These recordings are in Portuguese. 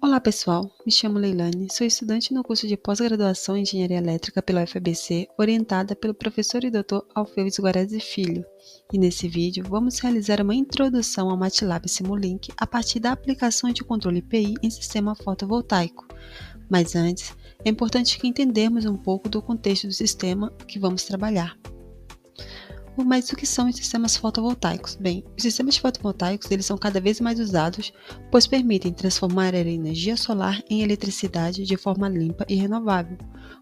Olá pessoal, me chamo Leilane, sou estudante no curso de pós-graduação em Engenharia Elétrica pela UFABC, orientada pelo professor e doutor Alfeudes Guarazzi Filho. E nesse vídeo vamos realizar uma introdução ao MATLAB Simulink a partir da aplicação de controle PI em sistema fotovoltaico. Mas antes, é importante que entendermos um pouco do contexto do sistema que vamos trabalhar. Mas o que são os sistemas fotovoltaicos? Bem, os sistemas fotovoltaicos eles são cada vez mais usados, pois permitem transformar a energia solar em eletricidade de forma limpa e renovável.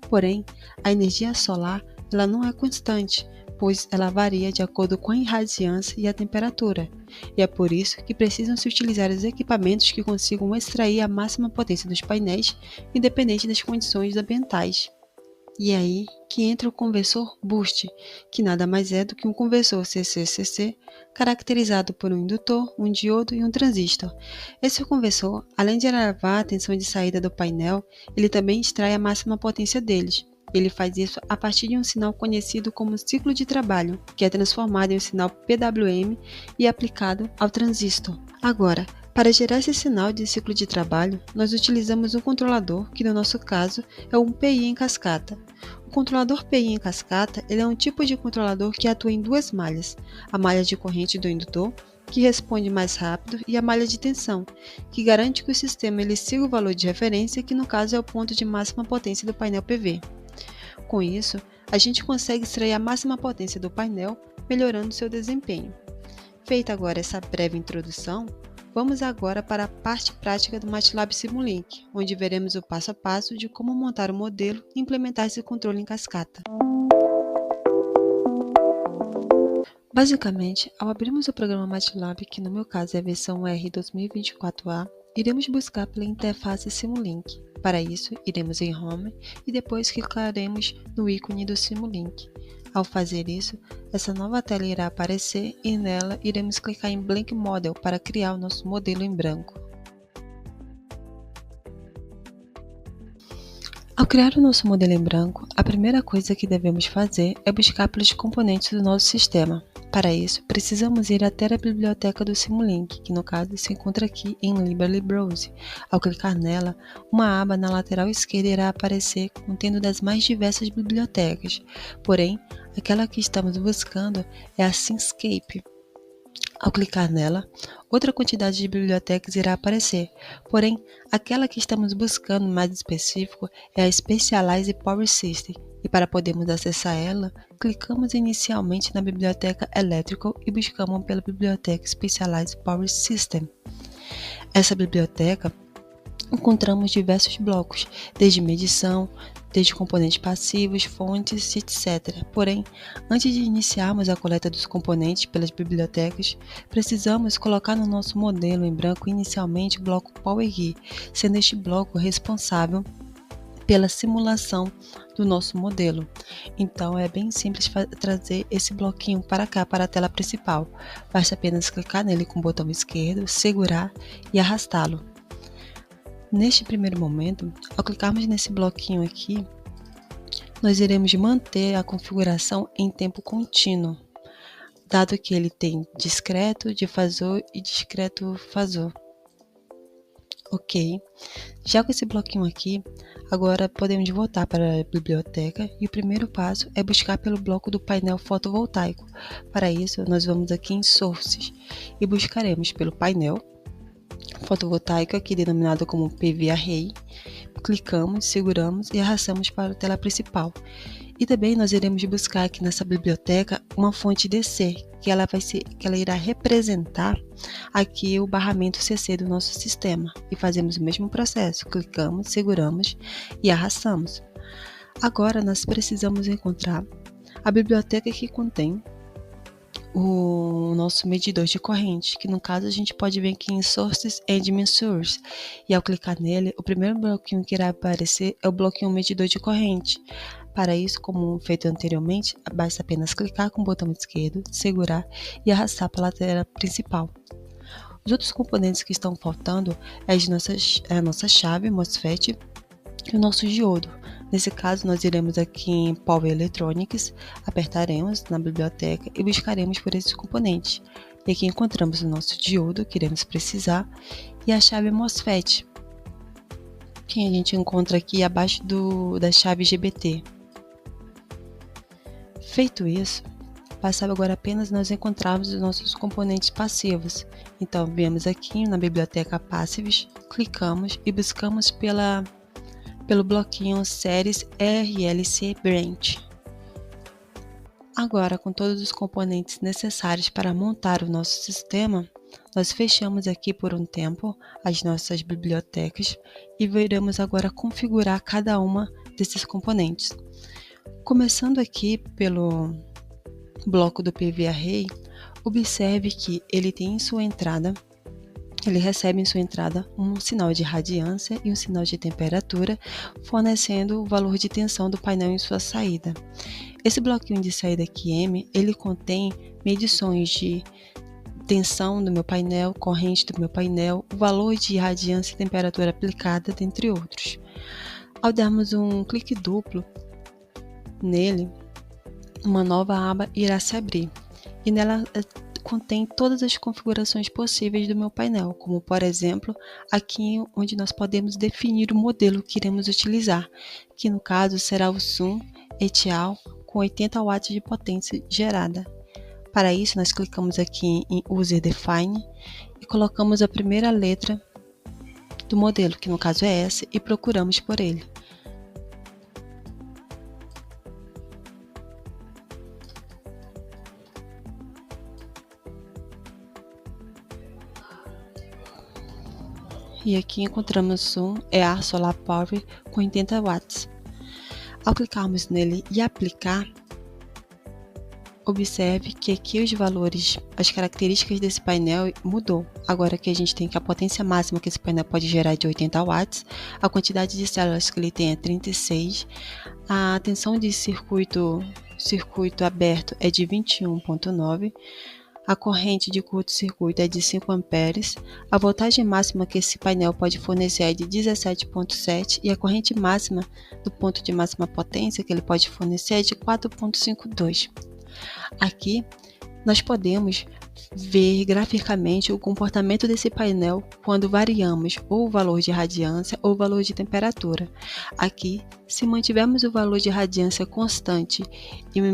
Porém, a energia solar ela não é constante, pois ela varia de acordo com a irradiância e a temperatura. E é por isso que precisam se utilizar os equipamentos que consigam extrair a máxima potência dos painéis, independente das condições ambientais. E é aí que entra o conversor boost, que nada mais é do que um conversor CC-CC, caracterizado por um indutor, um diodo e um transistor. Esse conversor, além de elevar a tensão de saída do painel, ele também extrai a máxima potência deles. Ele faz isso a partir de um sinal conhecido como ciclo de trabalho, que é transformado em um sinal PWM e aplicado ao transistor. Agora, para gerar esse sinal de ciclo de trabalho, nós utilizamos um controlador, que no nosso caso é um PI em cascata. O controlador PI em cascata ele é um tipo de controlador que atua em duas malhas, a malha de corrente do indutor, que responde mais rápido, e a malha de tensão, que garante que o sistema ele siga o valor de referência, que no caso é o ponto de máxima potência do painel PV. Com isso, a gente consegue extrair a máxima potência do painel, melhorando seu desempenho. Feita agora essa breve introdução, vamos agora para a parte prática do MATLAB Simulink, onde veremos o passo a passo de como montar o modelo e implementar esse controle em cascata. Basicamente, ao abrirmos o programa MATLAB, que no meu caso é a versão R 2024A, iremos buscar pela interface Simulink. Para isso, iremos em Home e depois clicaremos no ícone do Simulink. Ao fazer isso, essa nova tela irá aparecer e nela iremos clicar em Blank Model para criar o nosso modelo em branco. Ao criar o nosso modelo em branco, a primeira coisa que devemos fazer é buscar pelos componentes do nosso sistema. Para isso, precisamos ir até a biblioteca do Simulink, que no caso se encontra aqui em Library Browse. Ao clicar nela, uma aba na lateral esquerda irá aparecer contendo das mais diversas bibliotecas. Porém, aquela que estamos buscando é a Simscape. Ao clicar nela, outra quantidade de bibliotecas irá aparecer, porém, aquela que estamos buscando mais específico é a Specialized Power System, e para podermos acessar ela, clicamos inicialmente na biblioteca Electrical e buscamos pela biblioteca Specialized Power System. Essa biblioteca encontramos diversos blocos, desde medição, desde componentes passivos, fontes, etc. Porém, antes de iniciarmos a coleta dos componentes pelas bibliotecas, precisamos colocar no nosso modelo em branco inicialmente o bloco PowerKey, sendo este bloco responsável pela simulação do nosso modelo. Então, é bem simples trazer esse bloquinho para cá, para a tela principal. Basta apenas clicar nele com o botão esquerdo, segurar e arrastá-lo. Neste primeiro momento, ao clicarmos nesse bloquinho aqui, nós iremos manter a configuração em tempo contínuo, dado que ele tem discreto, difasor e discreto fasor. Ok, já com esse bloquinho aqui, agora podemos voltar para a biblioteca e o primeiro passo é buscar pelo bloco do painel fotovoltaico. Para isso, nós vamos aqui em Sources e buscaremos pelo painel fotovoltaico, aqui denominado como PV Array, clicamos, seguramos e arrastamos para a tela principal. E também nós iremos buscar aqui nessa biblioteca uma fonte DC, que ela irá representar aqui o barramento CC do nosso sistema. E fazemos o mesmo processo, clicamos, seguramos e arrastamos. Agora nós precisamos encontrar a biblioteca que contém o nosso medidor de corrente, que no caso a gente pode ver aqui em Sources and Measures, e ao clicar nele, o primeiro bloquinho que irá aparecer é o bloquinho medidor de corrente. Para isso, como feito anteriormente, basta apenas clicar com o botão esquerdo, segurar e arrastar para a tela principal. Os outros componentes que estão faltando é a nossa chave MOSFET e o nosso diodo. Nesse caso, nós iremos aqui em Power Electronics, apertaremos na biblioteca e buscaremos por esses componentes. E aqui encontramos o nosso diodo que iremos precisar e a chave MOSFET. que a gente encontra aqui abaixo da chave GBT. Feito isso, bastava agora apenas nós encontrarmos os nossos componentes passivos. Então, viemos aqui na biblioteca Passives, clicamos e buscamos pelo bloquinho Séries RLC Branch. Agora, com todos os componentes necessários para montar o nosso sistema, nós fechamos aqui por um tempo as nossas bibliotecas e iremos agora configurar cada uma desses componentes. Começando aqui pelo bloco do PV-Array, observe que ele recebe em sua entrada um sinal de radiância e um sinal de temperatura, fornecendo o valor de tensão do painel em sua saída. Esse bloquinho de saída aqui M, ele contém medições de tensão do meu painel, corrente do meu painel, o valor de radiância e temperatura aplicada, dentre outros. Ao darmos um clique duplo nele, uma nova aba irá se abrir e nela contém todas as configurações possíveis do meu painel, como por exemplo, aqui onde nós podemos definir o modelo que iremos utilizar, que no caso será o Sun et al. Com 80 watts de potência gerada. Para isso, nós clicamos aqui em User Define e colocamos a primeira letra do modelo, que no caso é S, e procuramos por ele. E aqui encontramos Sun EA Solar Power com 80 watts. Ao clicarmos nele e aplicar, observe que aqui os valores, as características desse painel mudou. Agora que a gente tem que a potência máxima que esse painel pode gerar é de 80 watts, a quantidade de células que ele tem é 36, a tensão de circuito aberto é de 21,9, a corrente de curto-circuito é de 5 amperes, a voltagem máxima que esse painel pode fornecer é de 17,7 e a corrente máxima do ponto de máxima potência que ele pode fornecer é de 4,52. Aqui nós podemos ver graficamente o comportamento desse painel quando variamos ou o valor de radiância ou o valor de temperatura. Aqui, se mantivermos o valor de radiância constante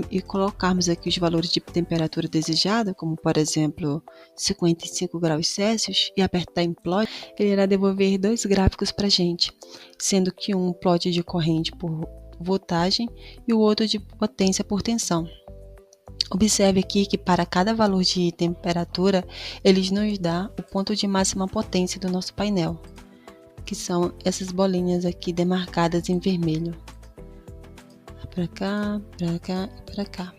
e colocarmos aqui os valores de temperatura desejada, como por exemplo 55 graus Celsius, e apertar em plot, ele irá devolver dois gráficos para a gente, sendo que um plot de corrente por voltagem e o outro de potência por tensão. Observe aqui que para cada valor de temperatura, ele nos dá o ponto de máxima potência do nosso painel, que são essas bolinhas aqui demarcadas em vermelho. Para cá, para cá e para cá.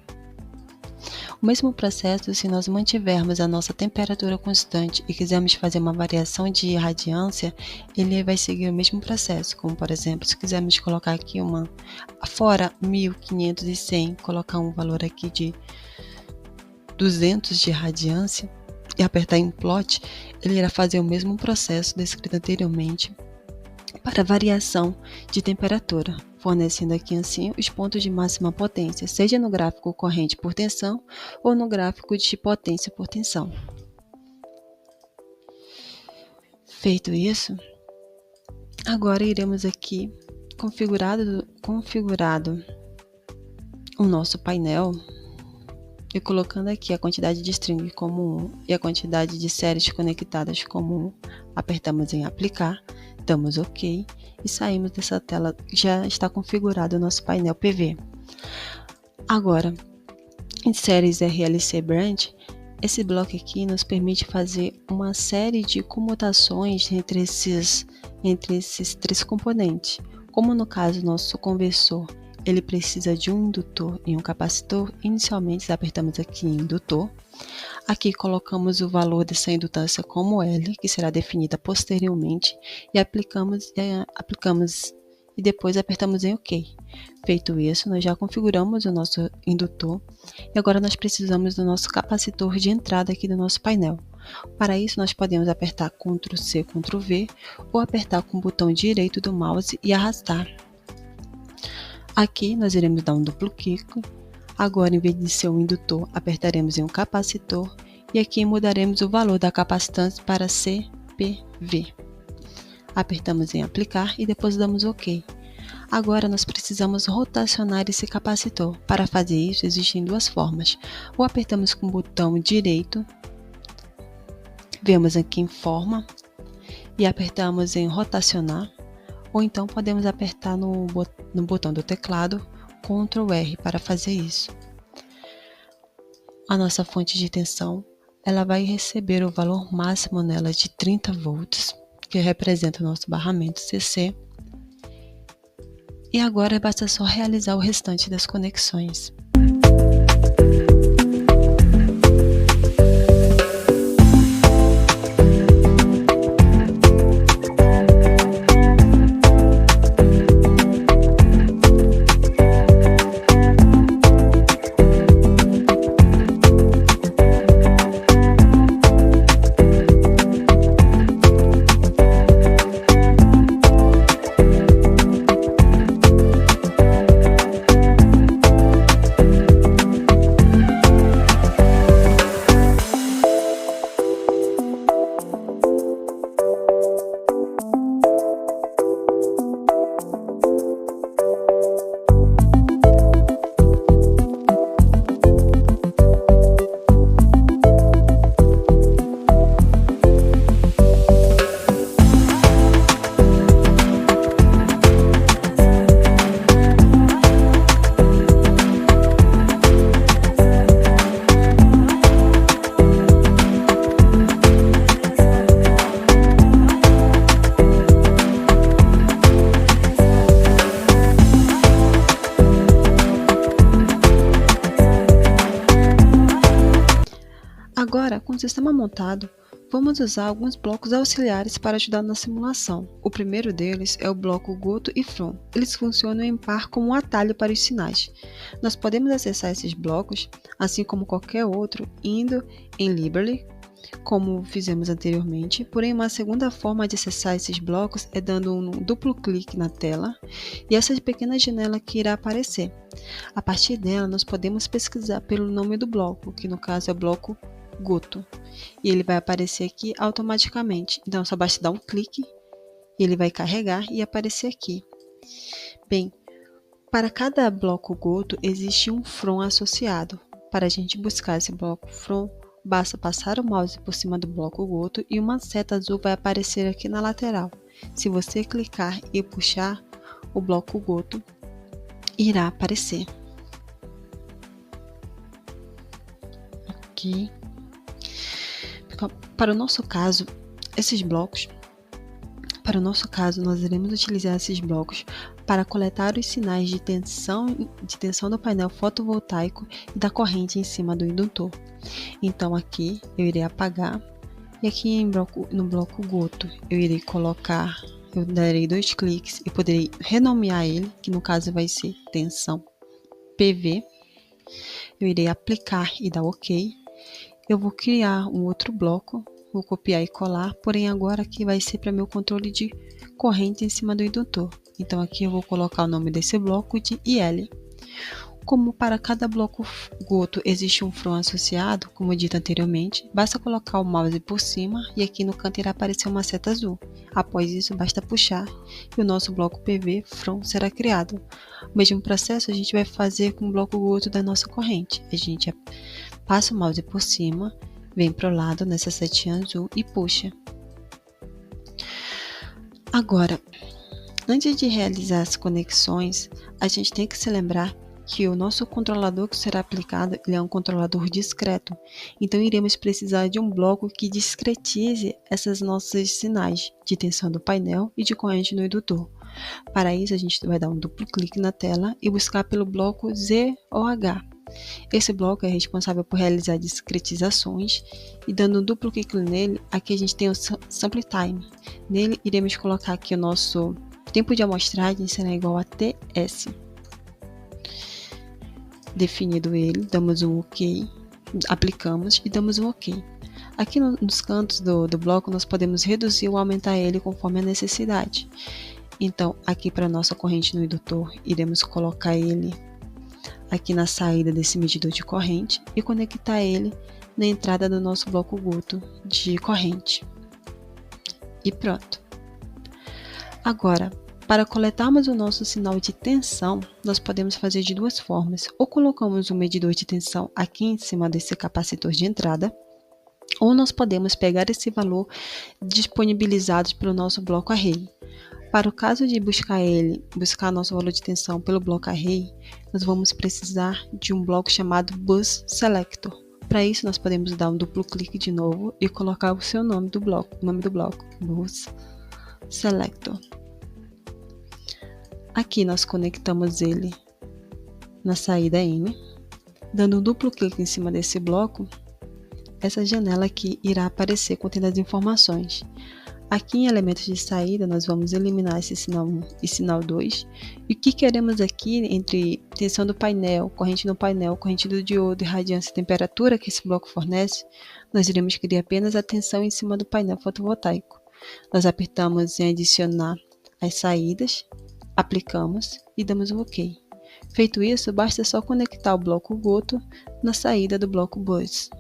O mesmo processo se nós mantivermos a nossa temperatura constante e quisermos fazer uma variação de radiância, ele vai seguir o mesmo processo, como por exemplo, se quisermos colocar aqui fora 1500 colocar um valor aqui de 200 de radiância e apertar em plot, ele irá fazer o mesmo processo descrito anteriormente para variação de temperatura, fornecendo aqui assim os pontos de máxima potência, seja no gráfico corrente por tensão ou no gráfico de potência por tensão. Feito isso, agora iremos aqui configurado o nosso painel e colocando aqui a quantidade de string como 1 e a quantidade de séries conectadas como 1, apertamos em aplicar, damos OK e saímos dessa tela. Já está configurado o nosso painel PV. Agora, em séries RLC Branch, esse bloco aqui nos permite fazer uma série de comutações entre esses três componentes. Como no caso nosso conversor, ele precisa de um indutor e um capacitor. Inicialmente apertamos aqui em indutor. Aqui colocamos o valor dessa indutância como L, que será definida posteriormente, e aplicamos e depois apertamos em OK. Feito isso, nós já configuramos o nosso indutor e agora nós precisamos do nosso capacitor de entrada aqui do nosso painel. Para isso, nós podemos apertar Ctrl+C, Ctrl+V ou apertar com o botão direito do mouse e arrastar. Aqui nós iremos dar um duplo clique. Agora, em vez de ser um indutor, apertaremos em um capacitor e aqui mudaremos o valor da capacitância para CPV. Apertamos em aplicar e depois damos OK. Agora nós precisamos rotacionar esse capacitor. Para fazer isso, existem duas formas. Ou apertamos com o botão direito, vemos aqui em forma, e apertamos em rotacionar, ou então podemos apertar no botão do teclado Ctrl R para fazer isso. A nossa fonte de tensão, ela vai receber o valor máximo nela de 30 volts, que representa o nosso barramento CC. E agora basta só realizar o restante das conexões. Agora, com o sistema montado, vamos usar alguns blocos auxiliares para ajudar na simulação. O primeiro deles é o bloco Goto e From. Eles funcionam em par como um atalho para os sinais. Nós podemos acessar esses blocos, assim como qualquer outro, indo em Library, como fizemos anteriormente, porém uma segunda forma de acessar esses blocos é dando um duplo clique na tela e essa pequena janela que irá aparecer. A partir dela, nós podemos pesquisar pelo nome do bloco, que no caso é o bloco Goto, e ele vai aparecer aqui automaticamente. Então só basta dar um clique e ele vai carregar e aparecer aqui. Bem, para cada bloco Goto existe um From associado. Para a gente buscar esse bloco From, basta passar o mouse por cima do bloco Goto e uma seta azul vai aparecer aqui na lateral. Se você clicar e puxar, o bloco Goto irá aparecer. Aqui. Para o nosso caso, nós iremos utilizar esses blocos para coletar os sinais de tensão do painel fotovoltaico e da corrente em cima do indutor. Então aqui eu irei apagar e aqui no bloco Goto eu darei 2 cliques e poderei renomear ele, que no caso vai ser tensão PV. Eu irei aplicar e dar OK. Eu vou criar um outro bloco, vou copiar e colar, porém agora aqui vai ser para meu controle de corrente em cima do indutor. Então aqui eu vou colocar o nome desse bloco de IL. Como para cada bloco Goto existe um From associado, como dito anteriormente, basta colocar o mouse por cima e aqui no canto irá aparecer uma seta azul. Após isso, basta puxar e o nosso bloco PV From será criado. O mesmo processo a gente vai fazer com o bloco Goto da nossa corrente. A gente passa o mouse por cima, vem para o lado nessa setinha azul e puxa. Agora, antes de realizar as conexões, a gente tem que se lembrar que o nosso controlador que será aplicado ele é um controlador discreto. Então, iremos precisar de um bloco que discretize esses nossos sinais de tensão do painel e de corrente no indutor. Para isso, a gente vai dar um duplo clique na tela e buscar pelo bloco Z ou H. Esse bloco é responsável por realizar discretizações e dando um duplo clique nele, aqui a gente tem o Sample Time. Nele, iremos colocar aqui o nosso tempo de amostragem será igual a TS. Definido ele, damos um OK, aplicamos e damos um OK. Aqui nos cantos do bloco nós podemos reduzir ou aumentar ele conforme a necessidade. Então, aqui para a nossa corrente no indutor, iremos colocar ele aqui na saída desse medidor de corrente e conectar ele na entrada do nosso bloco Goto de corrente. E pronto. Agora, para coletarmos o nosso sinal de tensão, nós podemos fazer de duas formas. Ou colocamos um medidor de tensão aqui em cima desse capacitor de entrada, ou nós podemos pegar esse valor disponibilizado pelo nosso bloco array. Para o caso de buscar nosso valor de tensão pelo bloco array, nós vamos precisar de um bloco chamado Bus Selector. Para isso, nós podemos dar um duplo clique de novo e colocar o seu nome do bloco, Bus Selector. Aqui nós conectamos ele na saída N, dando um duplo clique em cima desse bloco, essa janela aqui irá aparecer contendo as informações. Aqui em elementos de saída, nós vamos eliminar esse sinal 1 e sinal 2. E o que queremos aqui entre tensão do painel, corrente no painel, corrente do diodo, radiância e temperatura que esse bloco fornece, nós iremos querer apenas a tensão em cima do painel fotovoltaico. Nós apertamos em adicionar as saídas, aplicamos e damos um OK. Feito isso, basta só conectar o bloco Goto na saída do bloco Bus.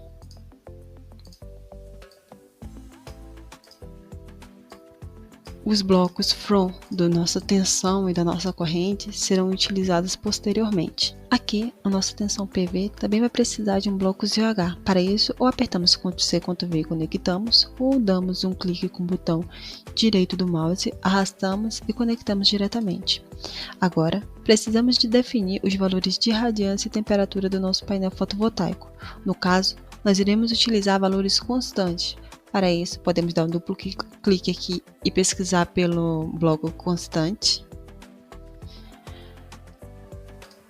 Os blocos From da nossa tensão e da nossa corrente serão utilizados posteriormente. Aqui, a nossa tensão PV também vai precisar de um bloco ZH. Para isso, ou apertamos Ctrl+C, Ctrl+V e conectamos, ou damos um clique com o botão direito do mouse, arrastamos e conectamos diretamente. Agora, precisamos de definir os valores de radiância e temperatura do nosso painel fotovoltaico. No caso, nós iremos utilizar valores constantes. Para isso, podemos dar um duplo clique aqui e pesquisar pelo bloco constante.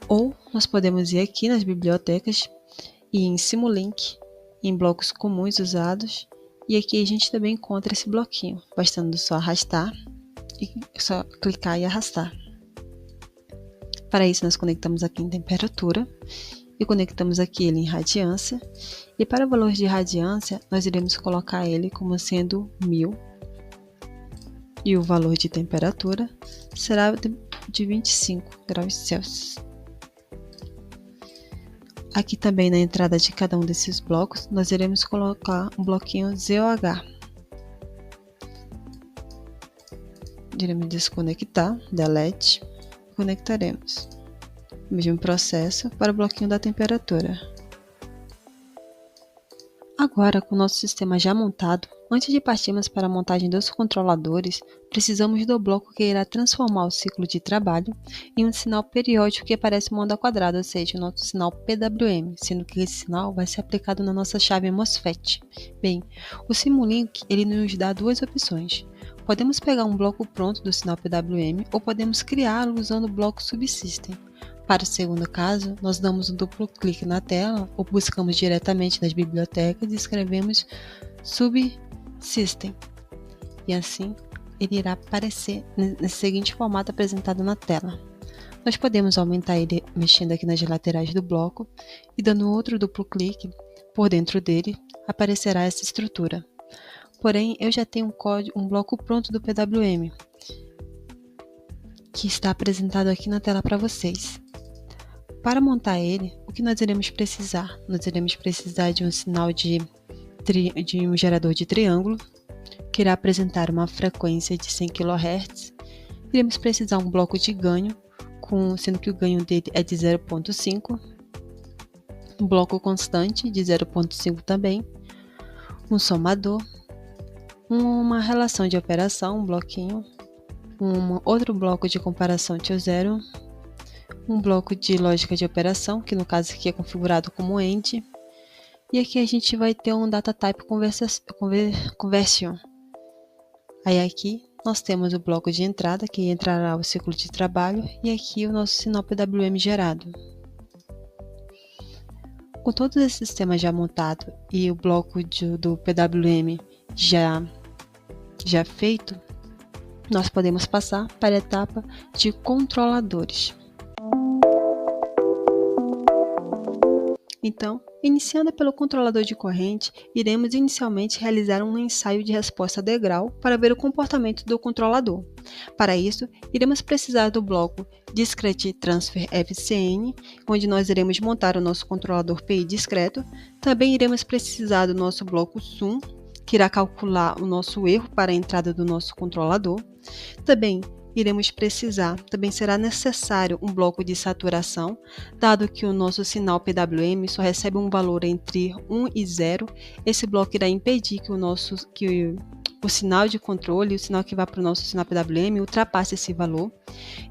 Ou nós podemos ir aqui nas bibliotecas e em Simulink, em blocos comuns usados. E aqui a gente também encontra esse bloquinho, bastando só arrastar e só clicar e arrastar. Para isso, nós conectamos aqui em temperatura e conectamos aqui ele em radiância. E para o valor de radiância, nós iremos colocar ele como sendo 1000. E o valor de temperatura será de 25 graus Celsius. Aqui também na entrada de cada um desses blocos, nós iremos colocar um bloquinho ZOH. Iremos desconectar, delete, e conectaremos. O mesmo processo para o bloquinho da temperatura. Agora, com o nosso sistema já montado, antes de partirmos para a montagem dos controladores, precisamos do bloco que irá transformar o ciclo de trabalho em um sinal periódico que aparece uma onda quadrada, ou seja, o nosso sinal PWM, sendo que esse sinal vai ser aplicado na nossa chave MOSFET. Bem, o Simulink ele nos dá duas opções. Podemos pegar um bloco pronto do sinal PWM ou podemos criá-lo usando o bloco Subsystem. Para o segundo caso, nós damos um duplo clique na tela ou buscamos diretamente nas bibliotecas e escrevemos Subsystem. E assim, ele irá aparecer nesse seguinte formato apresentado na tela. Nós podemos aumentar ele mexendo aqui nas laterais do bloco e dando outro duplo clique por dentro dele, aparecerá essa estrutura. Porém, eu já tenho um bloco pronto do PWM, que está apresentado aqui na tela para vocês. Para montar ele, o que nós iremos precisar? Nós iremos precisar de um sinal de um gerador de triângulo, que irá apresentar uma frequência de 100 kHz. Iremos precisar de um bloco de ganho, sendo que o ganho dele é de 0,5. Um bloco constante de 0,5 também. Um somador. Uma relação de operação, um bloquinho. Outro bloco de comparação tio zero. Um bloco de lógica de operação, que no caso aqui é configurado como AND. E aqui a gente vai ter um Data Type Conversion. Aí aqui nós temos o bloco de entrada, que entrará o ciclo de trabalho, e aqui o nosso sinal PWM gerado. Com todo esse sistema já montado e o bloco do PWM já feito, nós podemos passar para a etapa de controladores. Então, iniciando pelo controlador de corrente, iremos inicialmente realizar um ensaio de resposta degrau para ver o comportamento do controlador. Para isso, iremos precisar do bloco Discrete Transfer FCN, onde nós iremos montar o nosso controlador PI discreto. Também iremos precisar do nosso bloco SUM, que irá calcular o nosso erro para a entrada do nosso controlador. Também também será necessário um bloco de saturação, dado que o nosso sinal PWM só recebe um valor entre 1 e 0. Esse bloco irá impedir que o sinal de controle, o sinal que vai para o nosso sinal PWM, ultrapasse esse valor.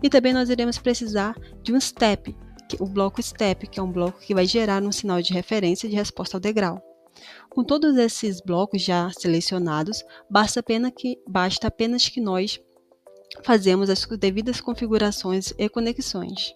E também nós iremos precisar de um step, o bloco step, que é um bloco que vai gerar um sinal de referência de resposta ao degrau. Com todos esses blocos já selecionados, basta apenas que nós fazemos as devidas configurações e conexões.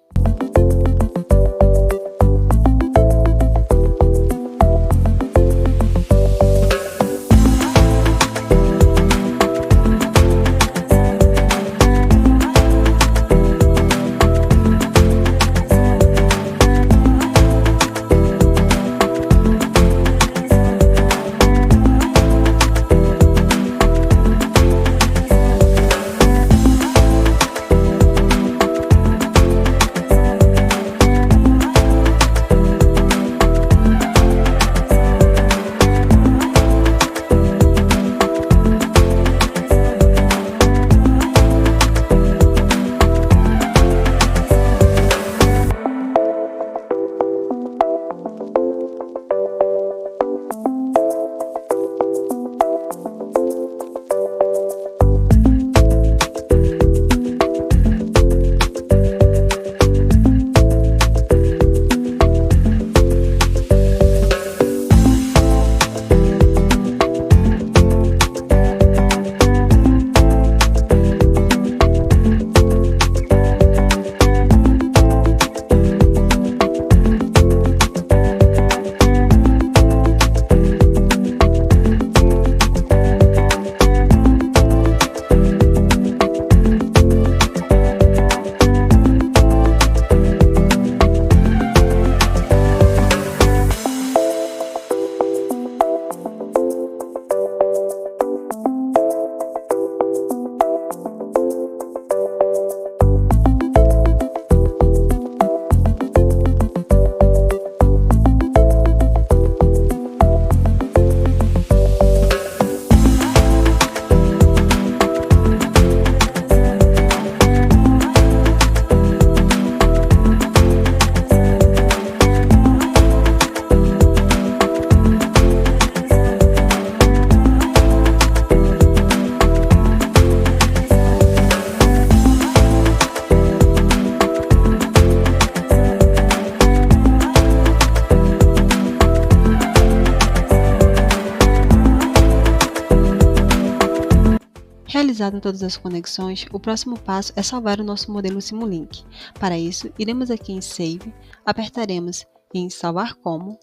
Realizado todas as conexões, o próximo passo é salvar o nosso modelo Simulink. Para isso, iremos aqui em Save, apertaremos em Salvar Como,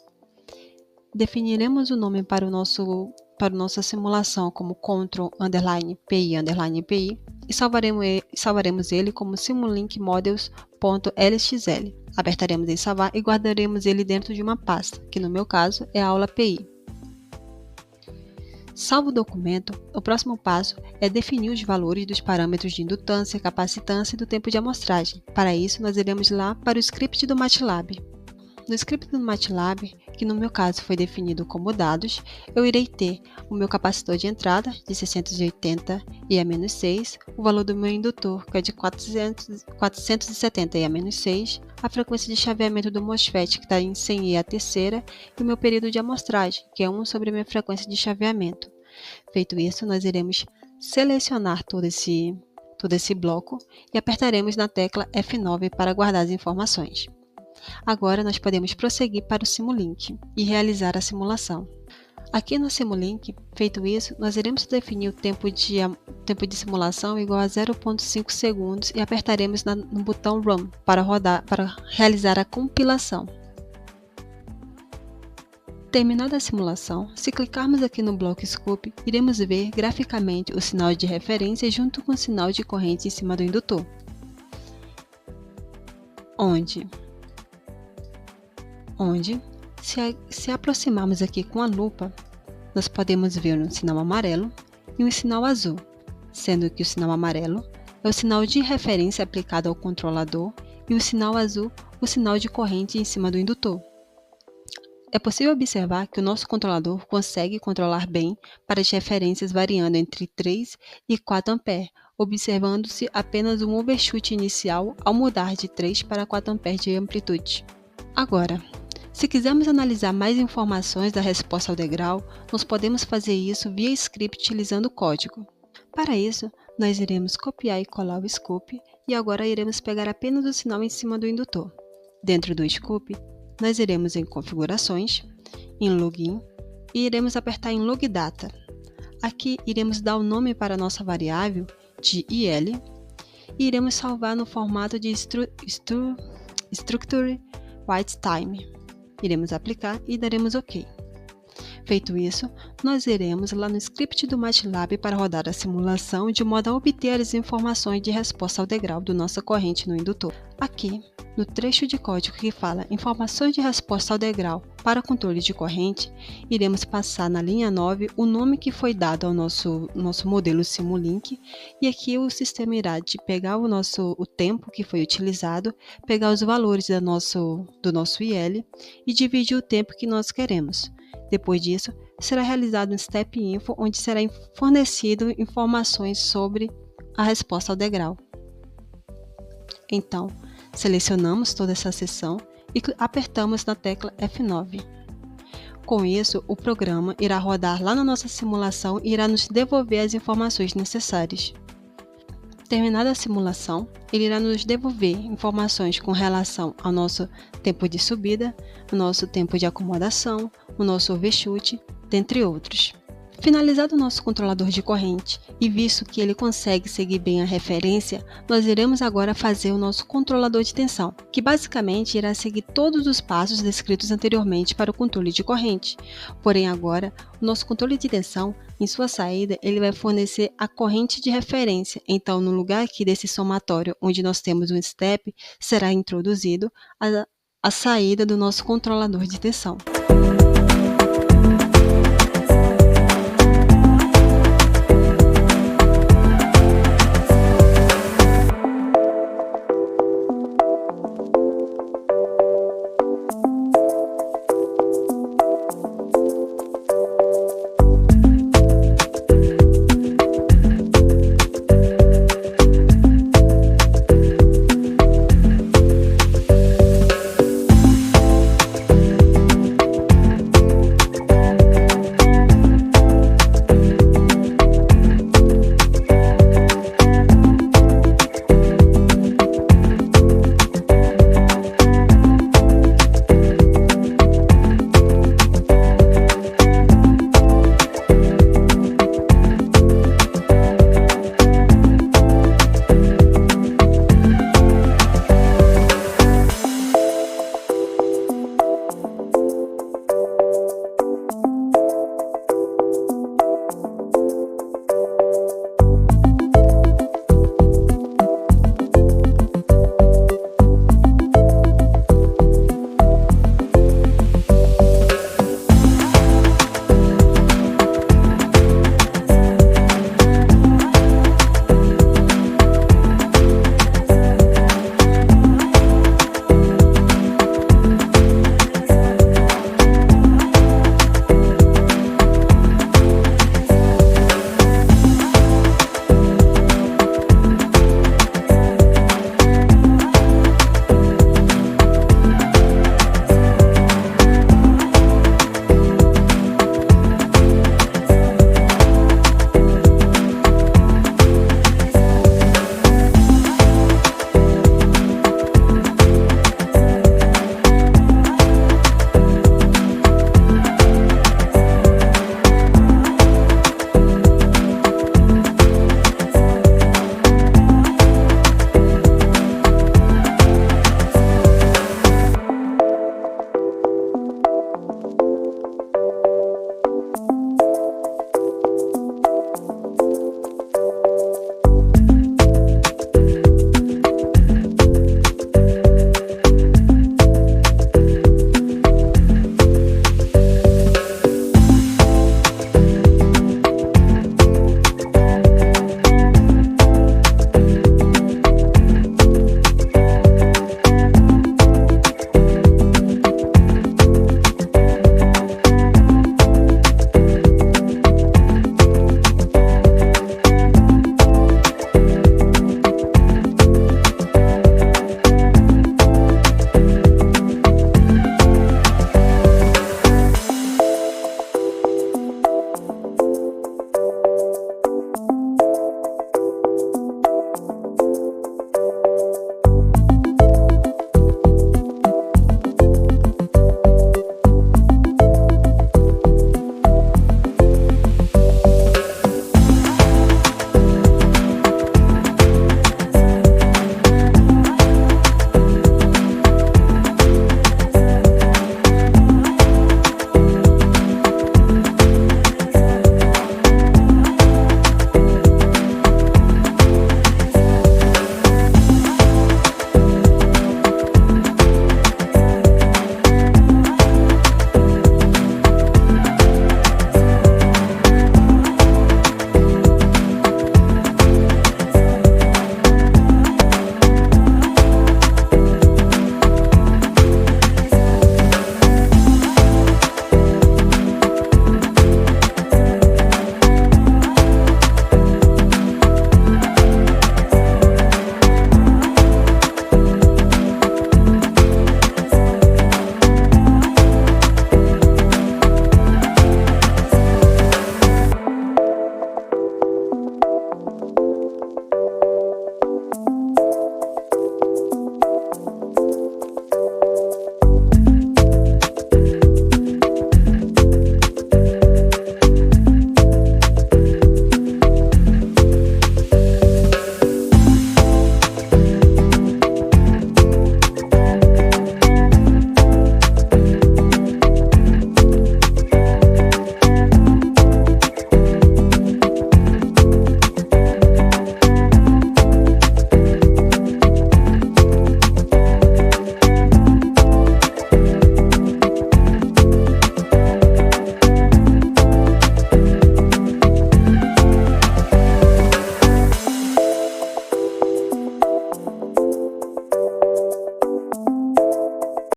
definiremos o nome para nossa simulação como Ctrl_PI_PI e salvaremos ele como Simulink Models.lxl. Apertaremos em Salvar e guardaremos ele dentro de uma pasta, que no meu caso é a aula PI. Salvo o documento, o próximo passo é definir os valores dos parâmetros de indutância, capacitância e do tempo de amostragem. Para isso, nós iremos lá para o script do MATLAB. No script do MATLAB, que no meu caso foi definido como dados, eu irei ter o meu capacitor de entrada de 680 IE-6, o valor do meu indutor, que é de 470 IE-6, a frequência de chaveamento do MOSFET, que está em 100 I a terceira, e o meu período de amostragem, que é 1 sobre a minha frequência de chaveamento. Feito isso, nós iremos selecionar todo esse bloco e apertaremos na tecla F9 para guardar as informações. Agora nós podemos prosseguir para o Simulink e realizar a simulação. Aqui no Simulink, feito isso, nós iremos definir o tempo de simulação igual a 0,5 segundos e apertaremos no botão Run para realizar a compilação. Terminada a simulação, se clicarmos aqui no bloco Scope, iremos ver graficamente o sinal de referência junto com o sinal de corrente em cima do indutor, onde se aproximarmos aqui com a lupa, nós podemos ver um sinal amarelo e um sinal azul, sendo que o sinal amarelo é o sinal de referência aplicado ao controlador e o sinal azul o sinal de corrente em cima do indutor. É possível observar que o nosso controlador consegue controlar bem para as referências variando entre 3 e 4 A, observando-se apenas um overshoot inicial ao mudar de 3 para 4 A de amplitude. Agora, se quisermos analisar mais informações da resposta ao degrau, nós podemos fazer isso via script utilizando o código. Para isso, nós iremos copiar e colar o scoop e agora iremos pegar apenas o sinal em cima do indutor. Dentro do scoop, nós iremos em Configurações, em Login e iremos apertar em Log Data. Aqui iremos dar o nome para a nossa variável de IL e iremos salvar no formato de Structure Write Time. Iremos aplicar e daremos OK. Feito isso, nós iremos lá no script do MATLAB para rodar a simulação de modo a obter as informações de resposta ao degrau da nossa corrente no indutor. Aqui, no trecho de código que fala informações de resposta ao degrau para controle de corrente, iremos passar na linha 9 o nome que foi dado ao nosso modelo Simulink, e aqui o sistema irá de pegar o tempo que foi utilizado, pegar os valores do nosso IL e dividir o tempo que nós queremos. Depois disso, será realizado um Step Info, onde será fornecido informações sobre a resposta ao degrau. Então, selecionamos toda essa seção e apertamos na tecla F9. Com isso, o programa irá rodar lá na nossa simulação e irá nos devolver as informações necessárias. Terminada a simulação, ele irá nos devolver informações com relação ao nosso tempo de subida, o nosso tempo de acomodação, o nosso overshoot, dentre outros. Finalizado o nosso controlador de corrente e visto que ele consegue seguir bem a referência, nós iremos agora fazer o nosso controlador de tensão, que basicamente irá seguir todos os passos descritos anteriormente para o controle de corrente. Porém agora, o nosso controle de tensão, em sua saída, ele vai fornecer a corrente de referência. Então, no lugar aqui desse somatório, onde nós temos um step, será introduzido a saída do nosso controlador de tensão.